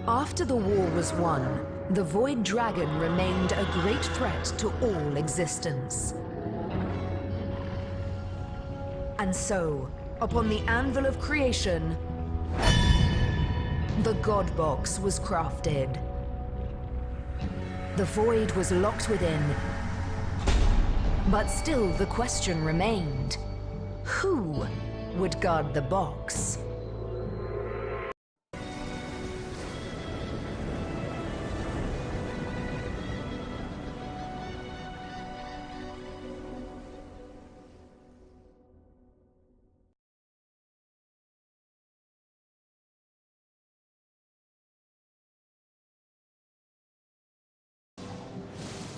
After the war was won, the Void Dragon remained a great threat to all existence. And so, upon the anvil of creation, the God Box was crafted. The Void was locked within, but still the question remained: who would guard the box?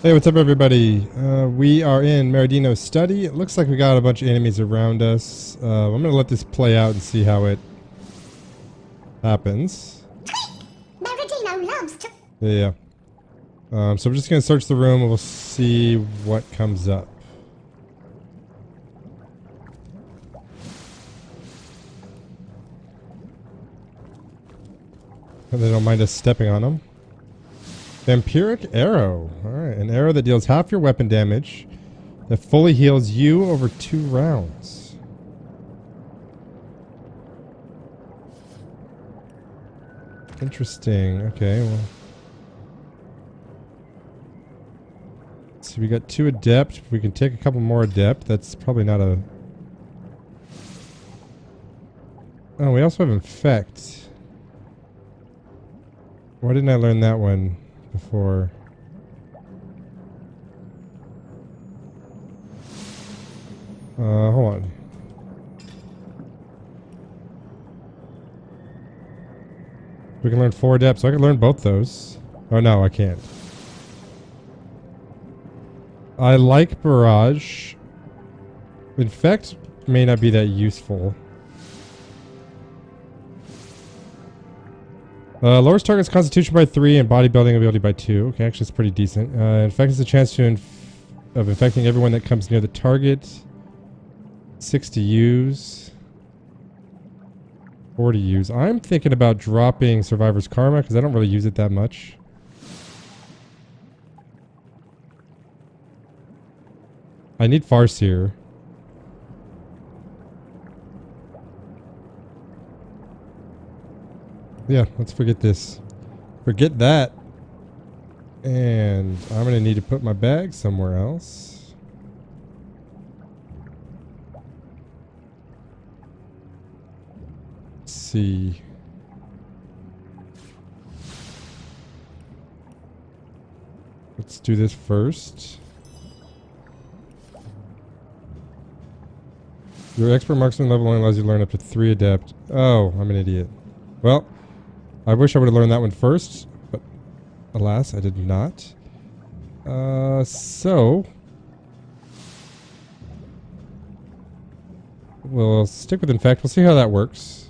Hey, what's up everybody? We are in Meridino's study. It looks like we got a bunch of enemies around us. I'm going to let this play out and see how it happens. Meridino loves to... Yeah. So we're just going to search the room and we'll see what comes up. And they don't mind us stepping on them. Vampiric Arrow. Alright, an arrow that deals half your weapon damage, that fully heals you over 2 rounds. Interesting. Okay, well. So we got 2 Adept. We can take a couple more Adept. That's probably not a... Oh, we also have Infect. Why didn't I learn that one before? Hold on. We can learn 4 Adepts, so I can learn both those. Oh no, I can't. I like Barrage. Infect may not be that useful. Lowers target's constitution by 3 and bodybuilding ability by 2. Okay, actually it's pretty decent. Infect is a chance of infecting everyone that comes near the target. 6 to use. 4 to use. I'm thinking about dropping Survivor's Karma because I don't really use it that much. I need Farseer. Yeah, let's forget this. Forget that. And I'm going to need to put my bag somewhere else. Let's see. Let's do this first. Your expert marksman level only allows you to learn up to 3 adept. Oh, I'm an idiot. Well, I wish I would have learned that one first, but alas, I did not. So we'll stick with Infect. We'll see how that works.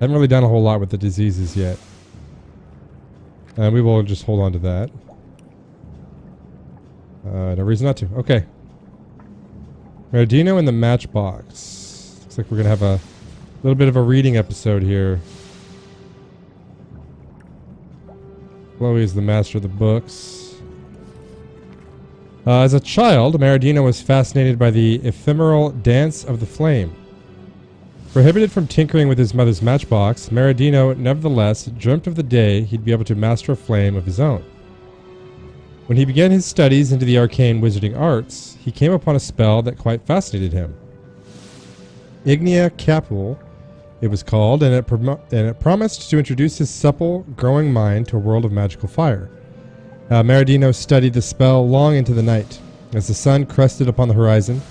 I haven't really done a whole lot with the diseases yet. And we will just hold on to that. No reason not to. Okay. Meridino in the matchbox. Looks like we're going to have a little bit of a reading episode here. Chloe is the master of the books. As a child, Meridino was fascinated by the ephemeral dance of the flame. Prohibited from tinkering with his mother's matchbox, Meridino nevertheless dreamt of the day he'd be able to master a flame of his own. When he began his studies into the arcane wizarding arts, he came upon a spell that quite fascinated him. Ignea Capul, it was called, and it promised to introduce his supple, growing mind to a world of magical fire. Meridino studied the spell long into the night. As the sun crested upon the horizon,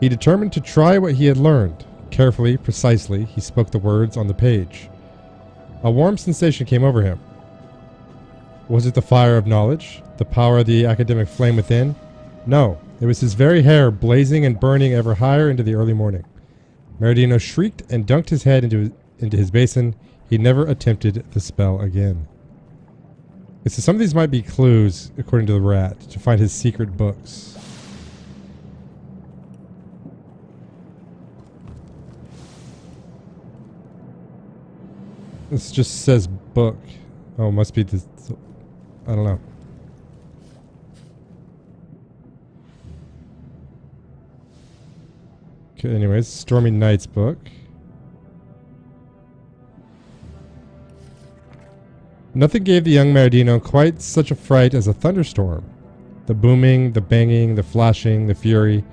he determined to try what he had learned. Carefully, precisely, he spoke the words on the page. A warm sensation came over him. Was it the fire of knowledge? The power of the academic flame within? No, it was his very hair blazing and burning ever higher into the early morning. Meridino shrieked and dunked his head into his basin. He never attempted the spell again. Okay, so some of these might be clues, according to the rat, to find his secret books. This just says book. Oh, must be this. I don't know. Okay, anyways, Stormy Nights book. Nothing gave the young Maradino quite such a fright as a thunderstorm. The booming, the banging, the flashing, the fury.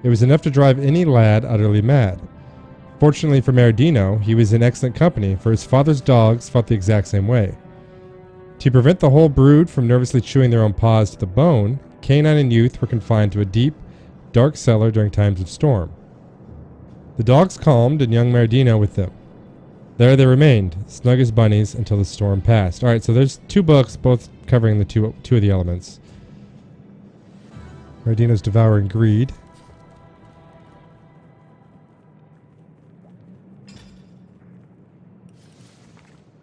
It was enough to drive any lad utterly mad. Fortunately for Maradino, he was in excellent company, for his father's dogs felt the exact same way. To prevent the whole brood from nervously chewing their own paws to the bone, Canine and Youth were confined to a deep, dark cellar during times of storm. The dogs calmed, and young Maradino with them. There they remained, snug as bunnies, until the storm passed. Alright, so there's 2 books, both covering the two of the elements. Maradino's Devouring Greed.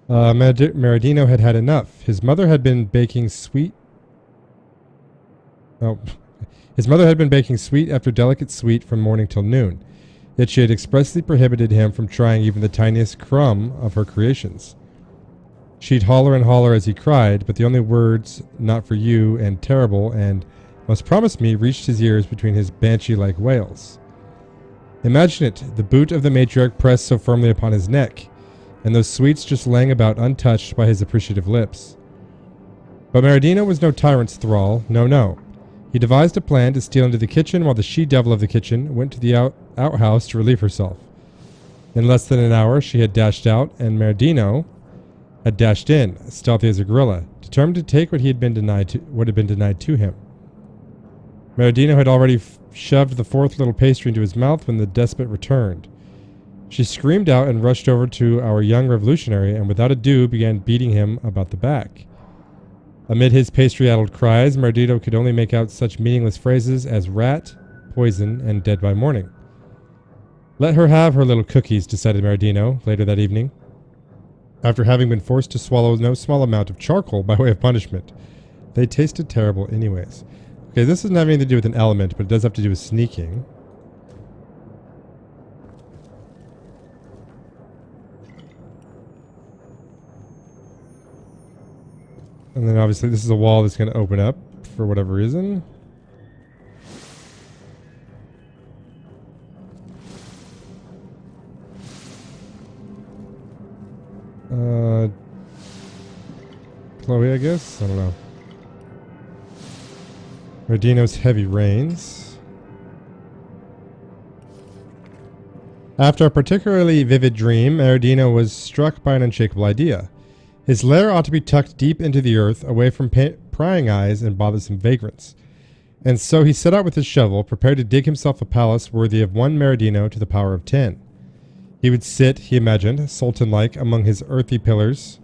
Maradino had had enough. His mother had been baking sweet... Oh. His mother had been baking sweet after delicate sweet from morning till noon. Yet she had expressly prohibited him from trying even the tiniest crumb of her creations. She'd holler and holler as he cried, but the only words, "not for you," and "terrible," and "must promise me," reached his ears between his banshee-like wails. Imagine it, the boot of the matriarch pressed so firmly upon his neck, and those sweets just laying about untouched by his appreciative lips. But Maradino was no tyrant's thrall, no. He devised a plan to steal into the kitchen while the she-devil of the kitchen went to the outhouse to relieve herself. In less than an hour she had dashed out, and Maradino had dashed in, stealthy as a gorilla, determined to take what had been denied to him. Maradino had already shoved the 4th little pastry into his mouth when the despot returned. She screamed out and rushed over to our young revolutionary, and without ado began beating him about the back. Amid his pastry-addled cries, Maradino could only make out such meaningless phrases as rat, poison, and dead by morning. Let her have her little cookies, decided Maradino later that evening, after having been forced to swallow no small amount of charcoal by way of punishment. They tasted terrible anyways. Okay, this doesn't have anything to do with an element, but it does have to do with sneaking. And then obviously this is a wall that's going to open up for whatever reason. Chloe, I guess? I don't know. Maradino's Heavy Rains. After a particularly vivid dream, Maradino was struck by an unshakable idea. His lair ought to be tucked deep into the earth, away from prying eyes and bothersome vagrants. And so he set out with his shovel, prepared to dig himself a palace worthy of one Maradino to the power of 10. He would sit, he imagined, sultan-like among his earthy pillars,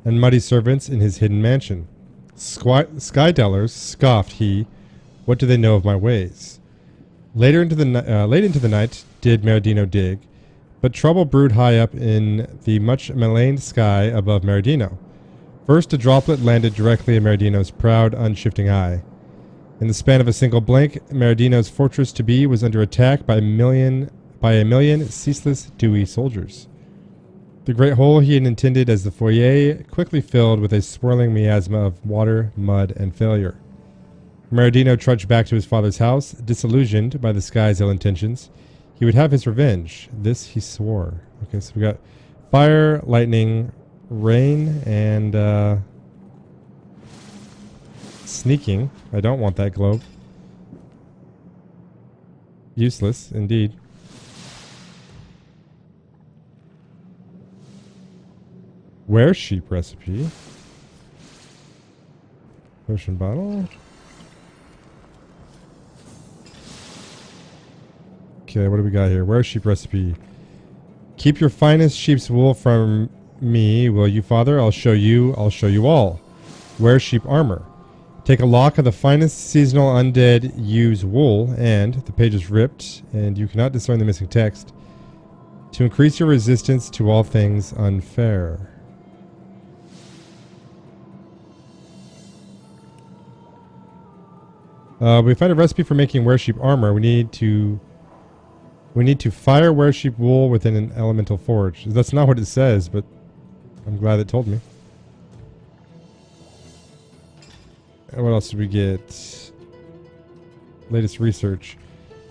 and muddy servants in his hidden mansion. Sky-dwellers, scoffed he, what do they know of my ways? Late into the night did Maradino dig, but trouble brewed high up in the much malign sky above Maradino. First, a droplet landed directly in Maradino's proud, unshifting eye. In the span of a single blink, Maradino's fortress to be was under attack by a million ceaseless, dewy soldiers. The great hole he had intended as the foyer quickly filled with a swirling miasma of water, mud, and failure. Maradino trudged back to his father's house, disillusioned by the sky's ill intentions. He would have his revenge. This he swore. Okay, so we got fire, lightning, rain, and sneaking. I don't want that globe. Useless, indeed. Were-sheep recipe. Potion bottle. Okay, what do we got here? Were-sheep recipe. Keep your finest sheep's wool from me, will you, father? I'll show you all. Were-sheep armor. Take a lock of the finest seasonal undead ewe's wool, and the page is ripped, and you cannot discern the missing text, to increase your resistance to all things unfair. We find a recipe for making were-sheep armor. We need to fire were-sheep wool within an elemental forge. That's not what it says, but I'm glad it told me. What else did we get? Latest research.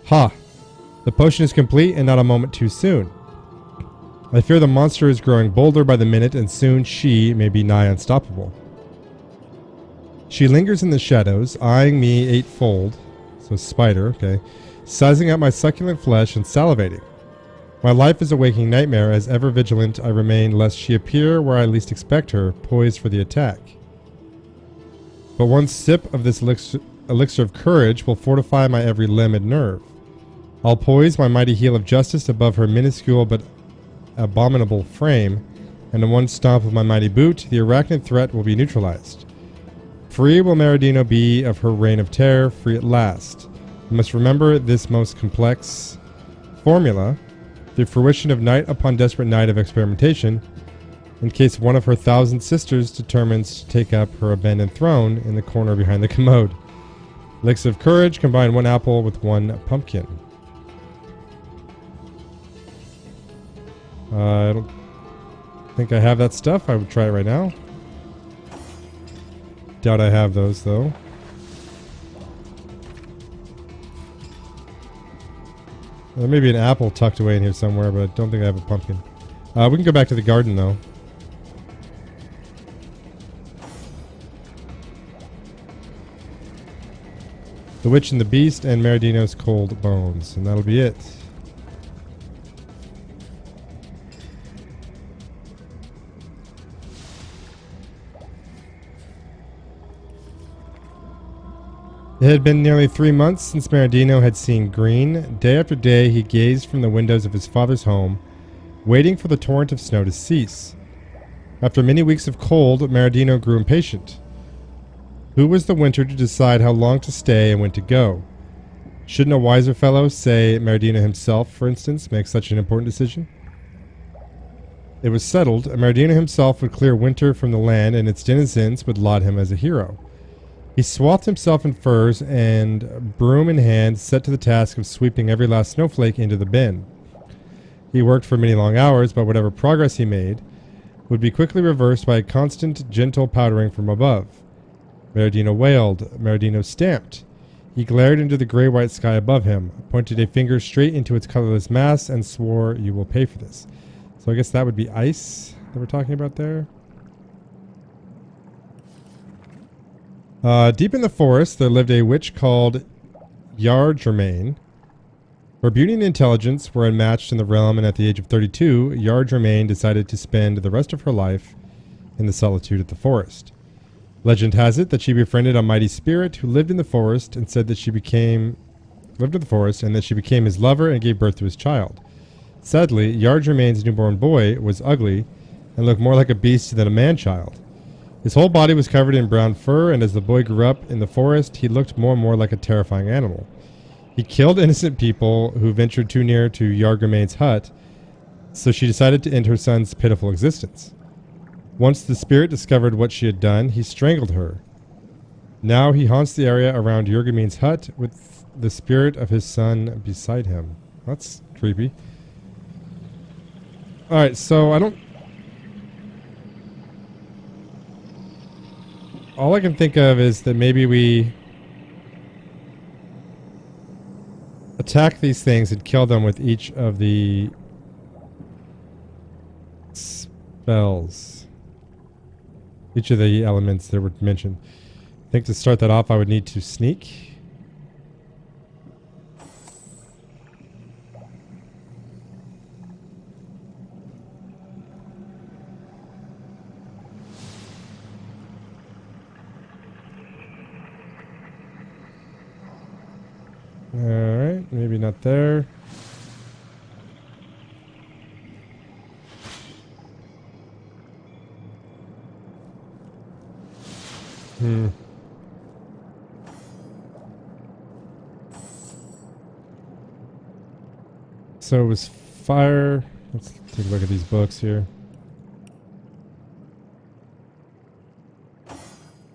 Ha! The potion is complete and not a moment too soon. I fear the monster is growing bolder by the minute and soon she may be nigh unstoppable. She lingers in the shadows, eyeing me eightfold, so spider, okay, sizing up my succulent flesh and salivating. My life is a waking nightmare, as ever vigilant I remain lest she appear where I least expect her, poised for the attack. But one sip of this elixir of courage will fortify my every limb and nerve. I'll poise my mighty heel of justice above her minuscule but abominable frame, and in one stomp of my mighty boot, the arachnid threat will be neutralized. Free will Meridino be of her reign of terror, free at last. We must remember this most complex formula, the fruition of night upon desperate night of experimentation, in case one of her 1,000 sisters determines to take up her abandoned throne in the corner behind the commode. Elixir of courage, combine 1 apple with 1 pumpkin. I don't think I have that stuff. I would try it right now. Doubt I have those, though. There may be an apple tucked away in here somewhere, but I don't think I have a pumpkin. We can go back to the garden, though. The Witch and the Beast and Meridino's Cold Bones. And that'll be it. It had been nearly 3 months since Meridino had seen green. Day after day he gazed from the windows of his father's home, waiting for the torrent of snow to cease. After many weeks of cold, Meridino grew impatient. Who was the winter to decide how long to stay and when to go? Shouldn't a wiser fellow, say Meridino himself, for instance, make such an important decision? It was settled, Meridino himself would clear winter from the land and its denizens would laud him as a hero. He swathed himself in furs and, broom in hand, set to the task of sweeping every last snowflake into the bin. He worked for many long hours, but whatever progress he made would be quickly reversed by a constant, gentle powdering from above. Meridino wailed. Meridino stamped. He glared into the gray-white sky above him, pointed a finger straight into its colorless mass, and swore, "You will pay for this." So I guess that would be ice that we're talking about there. Deep in the forest, there lived a witch called Germaine. Her beauty and intelligence were unmatched in the realm, and at the age of 32, Germaine decided to spend the rest of her life in the solitude of the forest. Legend has it that she befriended a mighty spirit who lived in the forest and said that she became his lover and gave birth to his child. Sadly, Germaine's newborn boy was ugly and looked more like a beast than a man-child. His whole body was covered in brown fur, and as the boy grew up in the forest, he looked more and more like a terrifying animal. He killed innocent people who ventured too near to Germaine's hut, so she decided to end her son's pitiful existence. Once the spirit discovered what she had done, he strangled her. Now he haunts the area around Germaine's hut with the spirit of his son beside him. That's creepy. Alright, so all I can think of is that maybe we attack these things and kill them with each of the spells. Each of the elements that were mentioned. I think to start that off I would need to sneak. Alright, maybe not there. So it was fire. Let's take a look at these books here.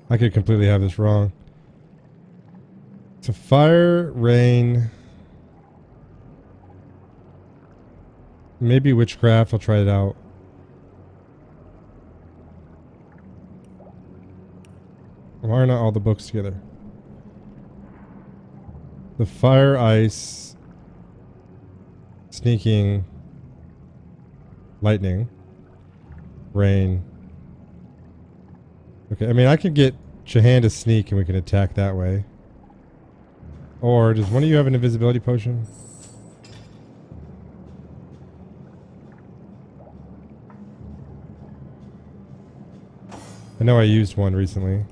I could completely have this wrong. So fire, rain, maybe witchcraft. I'll try it out. Why are not all the books together? The fire, ice, sneaking, lightning, rain. Okay, I mean, I can get Jahan to sneak and we can attack that way. Or does one of you have an invisibility potion? I know I used one recently.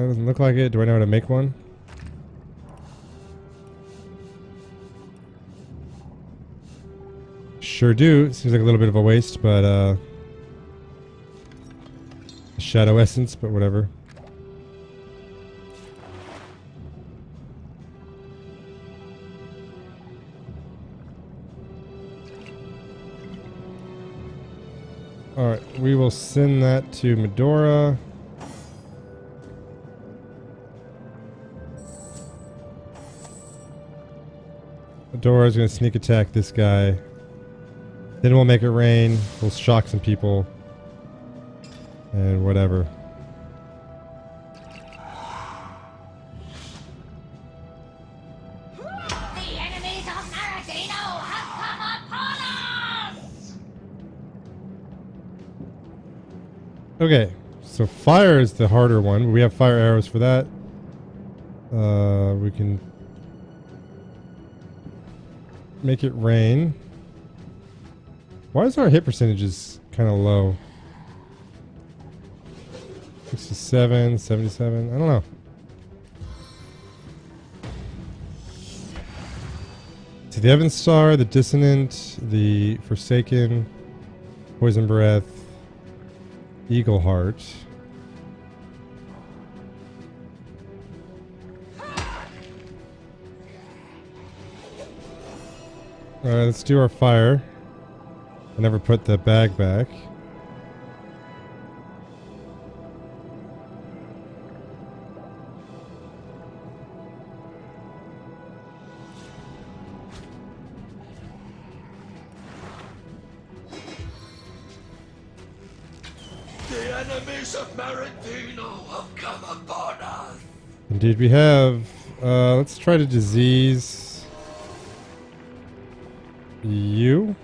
Doesn't look like it. Do I know how to make one? Sure do. Seems like a little bit of a waste, but shadow essence, but whatever. Alright, we will send that to Medora. Medora's gonna sneak attack this guy. Then we'll make it rain. We'll shock some people. And whatever. The enemies of Maradino have come upon us! Okay, so fire is the harder one. We have fire arrows for that. We can make it rain. Why is our hit percentages kind of low? 67, 77, I don't know. So the Evan Star, the Dissonant, the Forsaken, Poison Breath, Eagle Heart. Alright, let's do our fire. I never put the bag back. The enemies of Maradino have come upon us. Indeed we have. Let's try to disease you.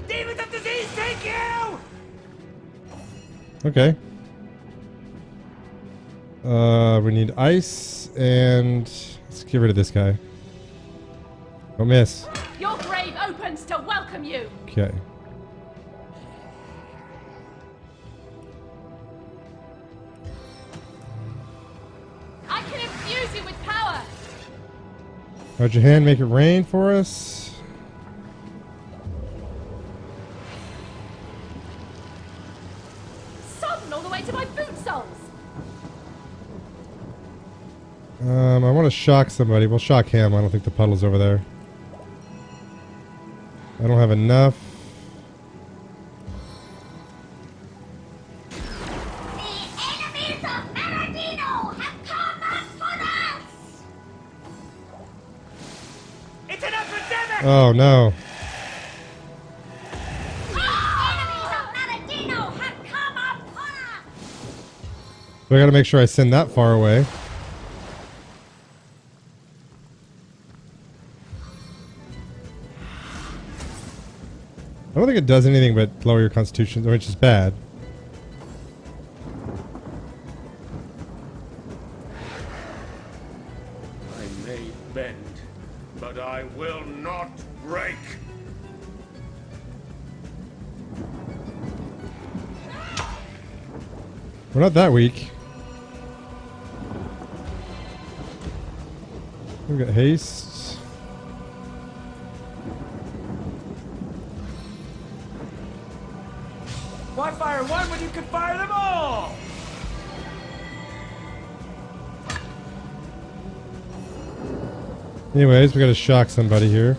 Demons of disease, take you! Okay. We need ice and let's get rid of this guy. Don't miss. Your grave opens to welcome you. Okay. I can infuse you with power. How'd your hand make it rain for us? Sodden all the way to my boot soles. I want to shock somebody. We'll shock him. I don't think the puddle's over there. I don't have enough. The enemies of Maradino have come upon us! It's an epidemic! Oh no. The enemies of Maradino have come upon us! So I gotta make sure I send that far away. I don't think it does anything but lower your constitution, which is bad. I may bend, but I will not break. We're not that weak. We've got haste. Why fire one when you can fire them all? Anyways, we gotta shock somebody here.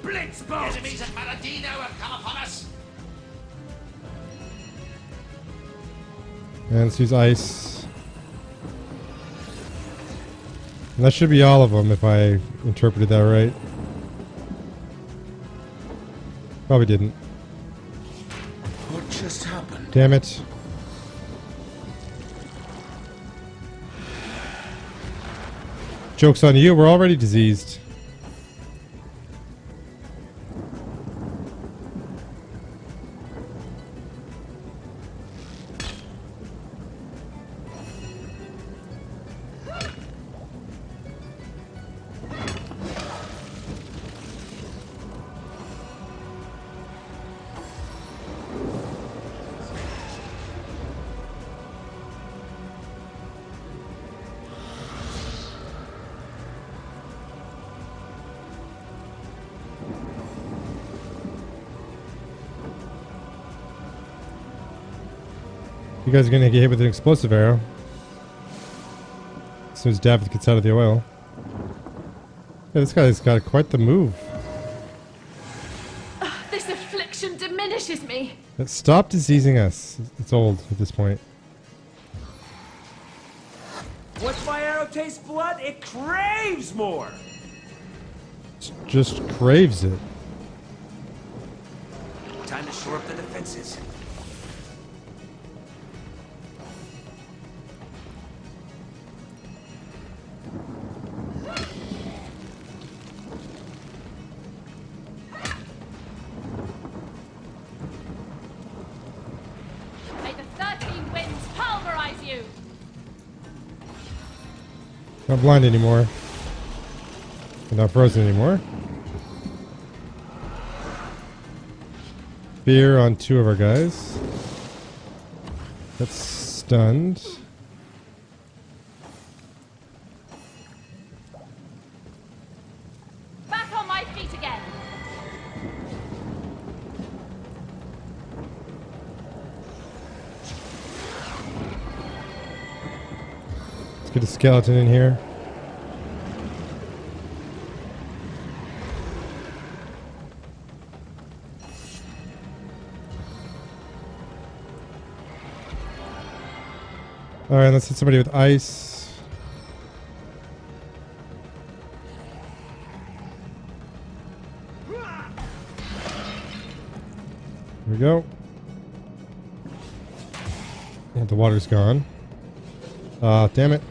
Blitzbolt! Enemies of Maradino have come upon us. And let's use ice. And that should be all of them if I interpreted that right. Probably didn't. What just happened? Damn it. Joke's on you, we're already diseased. You guys are gonna get hit with an explosive arrow as soon as David gets out of the oil. Yeah, this guy's got quite the move. This affliction diminishes me. Stop diseasing us. It's old at this point. Once my arrow tastes blood, it craves more. It just craves it. Time to shore up the defenses. May the 13 winds pulverize you. Not blind anymore. And not frozen anymore. Fear on 2 of our guys. That's stunned. Back on my feet again. Let's get a skeleton in here. Alright, let's hit somebody with ice. Here we go. And the water's gone. Damn it.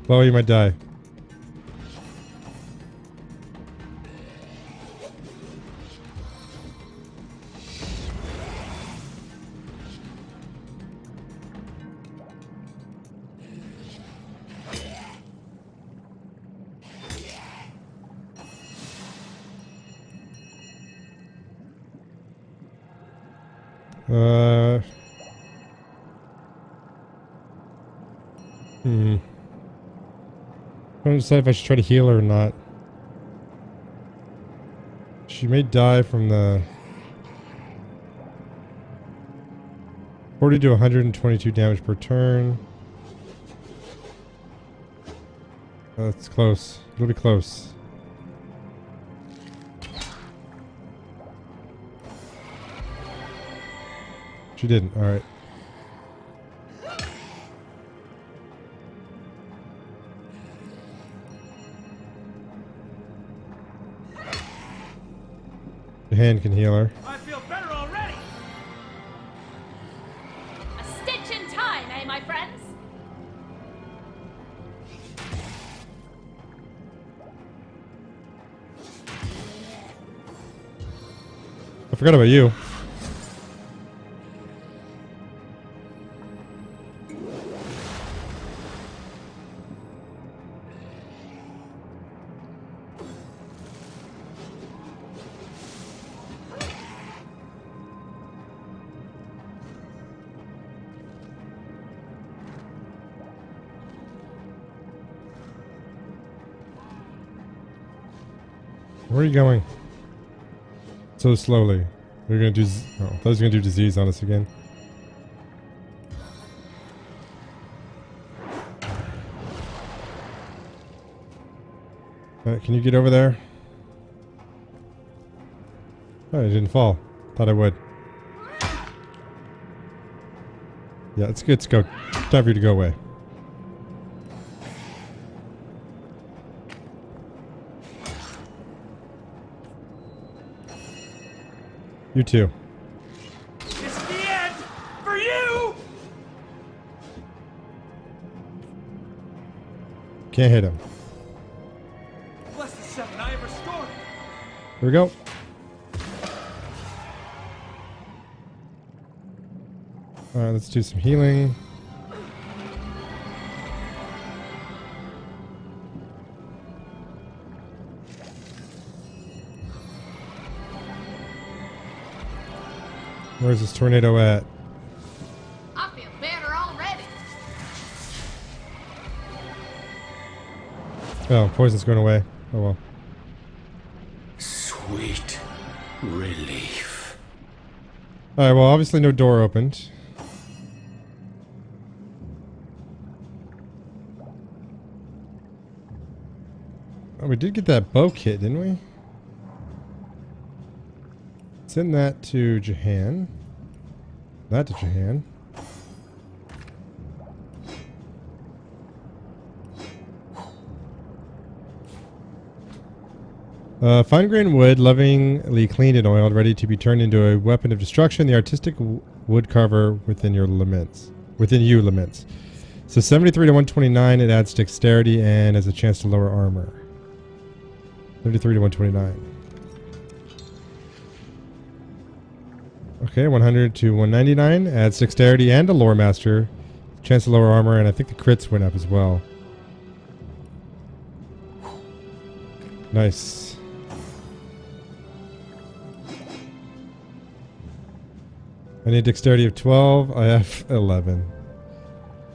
Chloe, you might die. I don't decide if I should try to heal her or not. She may die from the 40 to 122 damage per turn. Oh, that's close. It'll be close. She didn't. All right. The hand can heal her. I feel better already. A stitch in time, eh, my friends? I forgot about you. Where are you going? So slowly. We're gonna do. Oh, I thought I was gonna do disease on us again. Alright, can you get over there? Oh, I didn't fall. Thought I would. Yeah, it's good to go. Time for you to go away. You too. This is the end for you. Can't hit him. Bless the seven I have restored. Here we go. Alright, let's do some healing. Where's this tornado at? I feel better already. Oh, poison's going away. Oh well. Sweet relief. Alright, well obviously no door opened. Oh, we did get that bow kit, didn't we? Send that to Jahan. That to Jahan. Fine grain wood, lovingly cleaned and oiled, ready to be turned into a weapon of destruction. The artistic wood carver within your laments. Within you laments. So 73 to 129, it adds dexterity and has a chance to lower armor. 73 to 129. Okay, 100 to 199, adds dexterity and a lore master. Chance to lower armor, and I think the crits went up as well. Nice. I need dexterity of 12. I have 11.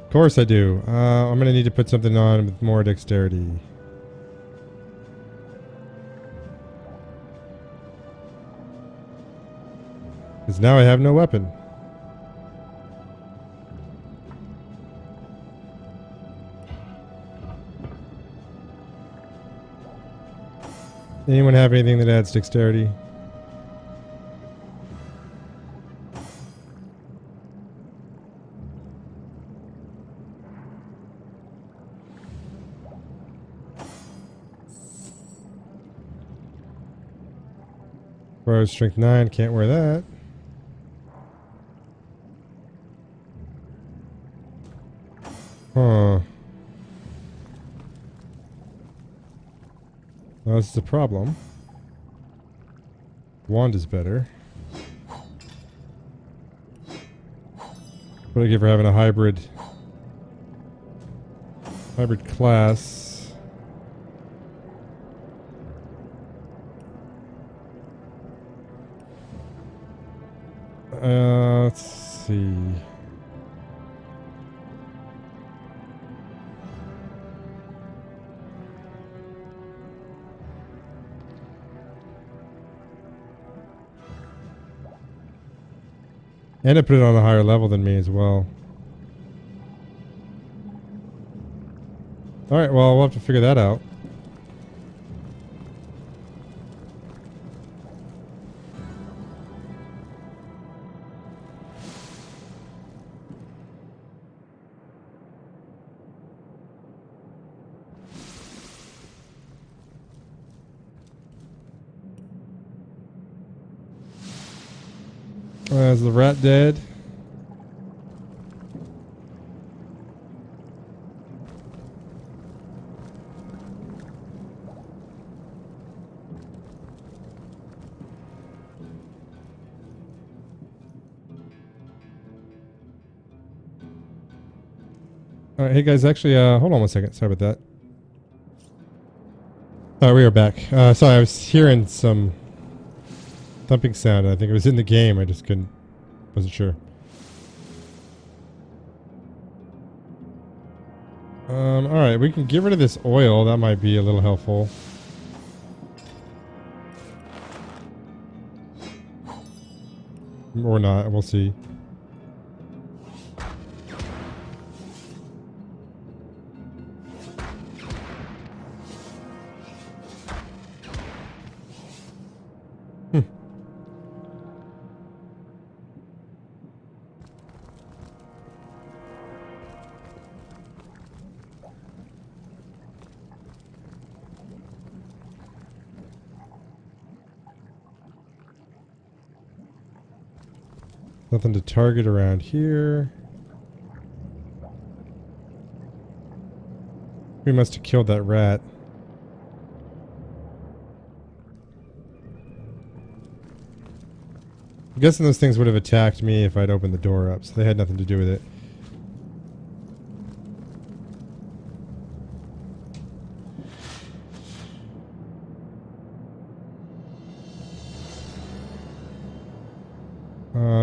Of course I do. I'm going to need to put something on with more dexterity. Because now I have no weapon. Anyone have anything that adds dexterity? Bro, strength 9, can't wear that. Huh. Well, this is a problem. Wand is better. What do I give for having a hybrid class? Let's see. And it put it on a higher level than me as well. Alright, well, we'll have to figure that out. Is the rat dead? Alright, hey guys, actually, hold on one second. Sorry about that. Alright, we are back. Sorry, I was hearing some thumping sound. I think it was in the game. I just wasn't sure. Alright, we can get rid of this oil. That might be a little helpful. Or not, we'll see. Nothing to target around here. We must have killed that rat. I'm guessing those things would have attacked me if I'd opened the door up, so they had nothing to do with it.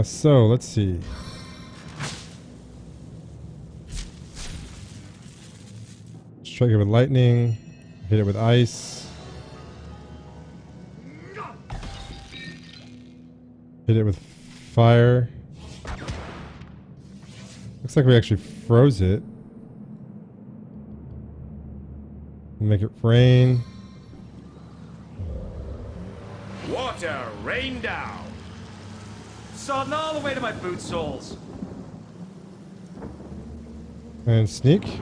So let's see. Strike it with lightning, hit it with ice, hit it with fire. Looks like we actually froze it. Make it rain. Water rain down. Sodding all the way to my boot soles. And sneak.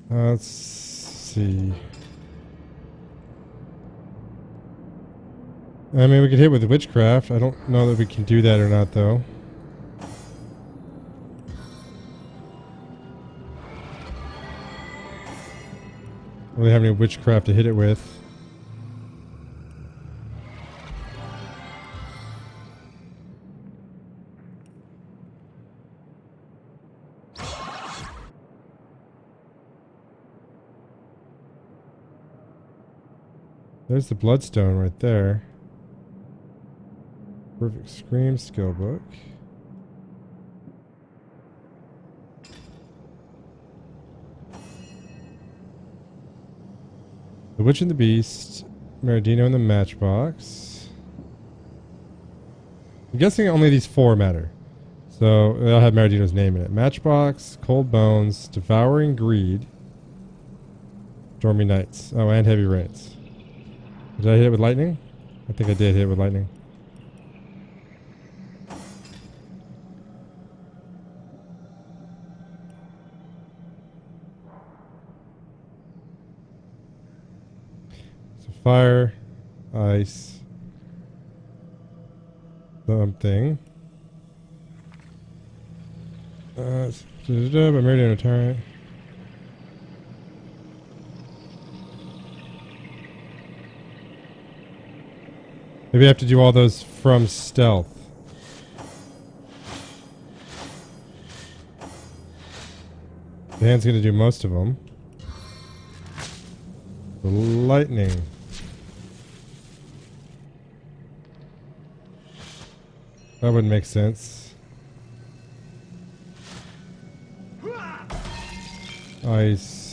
Let's see. I mean, we could hit with witchcraft. I don't know that we can do that or not, though. Don't really have any witchcraft to hit it with. There's the bloodstone right there. Perfect Scream skill book. The Witch and the Beast, Meridino and the Matchbox. I'm guessing only these four matter. So they'll have Meridino's name in it. Matchbox, Cold Bones, Devouring Greed, Stormy Nights. Oh, and Heavy Rains. Did I hit it with lightning? I think I did hit it with lightning. So fire, ice, something. But Meridian Tyrant. Maybe I have to do all those from stealth. The hand's going to do most of them. The lightning. That would make sense. Ice.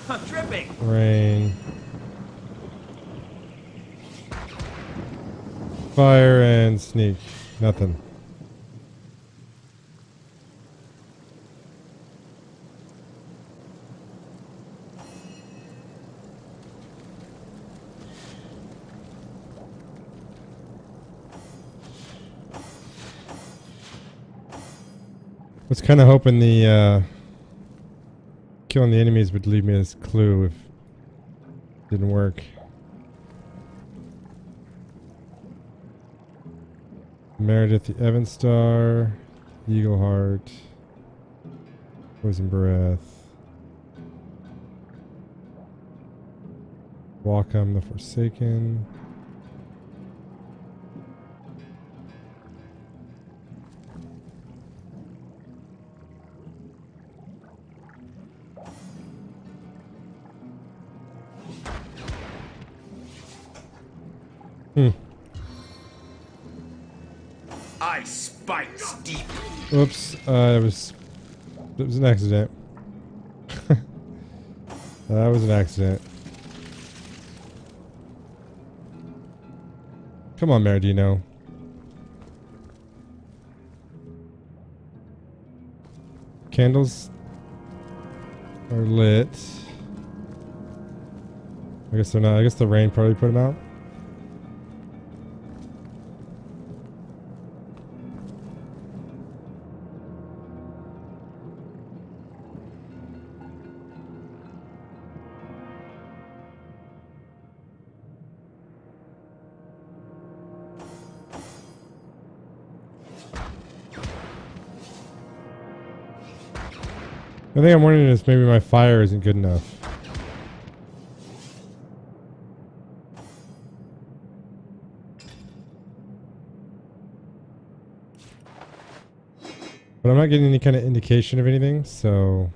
I'm dripping. Rain. Fire and sneak. Nothing. Was kind of hoping the killing the enemies would leave me this clue if it didn't work. Meredith the Evenstar, Eagle Heart, Poison Breath, Walkham the Forsaken. I spikes deep. Oops, it was an accident. That was an accident. Come on, Meridino. Candles are lit. I guess they're not. I guess the rain probably put them out. The thing I'm wondering is maybe my fire isn't good enough. But I'm not getting any kind of indication of anything, so...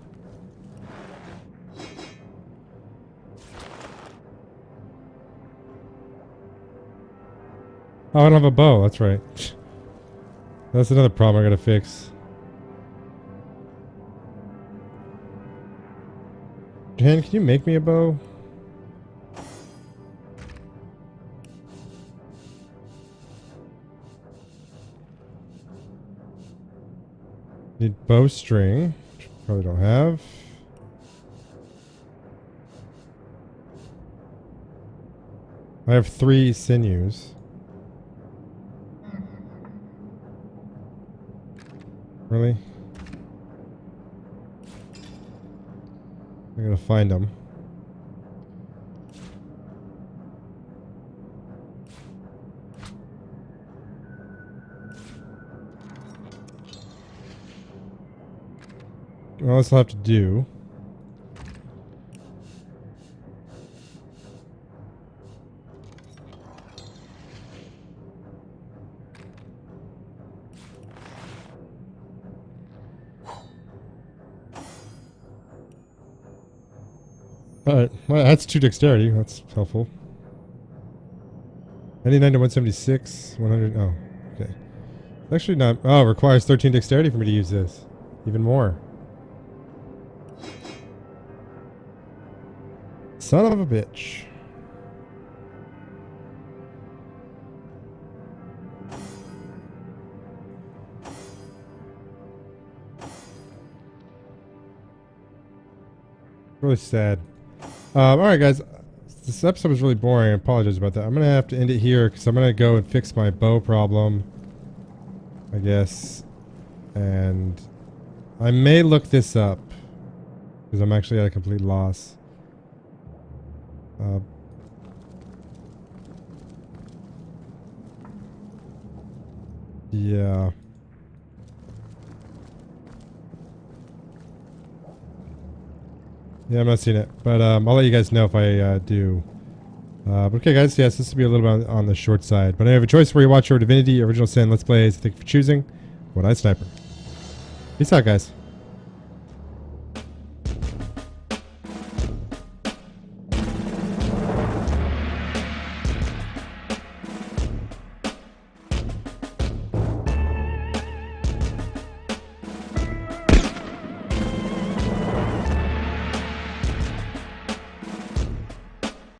Oh, I don't have a bow, that's right. That's another problem I gotta fix. Jahan, can you make me a bow? Need bowstring, which I probably don't have. I have 3 sinews. Really? I gotta find them. Well, that's what I'll have to do. Alright, well, that's 2 dexterity. That's helpful. 99 to 176. 100. Oh, okay. Actually, not. Oh, it requires 13 dexterity for me to use this. Even more. Son of a bitch. Really sad. Alright guys, this episode was really boring. I apologize about that. I'm going to have to end it here because I'm going to go and fix my bow problem, I guess. And I may look this up because I'm actually at a complete loss. Yeah. Yeah, I'm not seeing it, but I'll let you guys know if I do. But okay, guys, yes, this will be a little bit on the short side. But I have a choice where you watch over Divinity, Original Sin, Let's Plays. Thank you for choosing One-Eyed Sniper. Peace out, guys.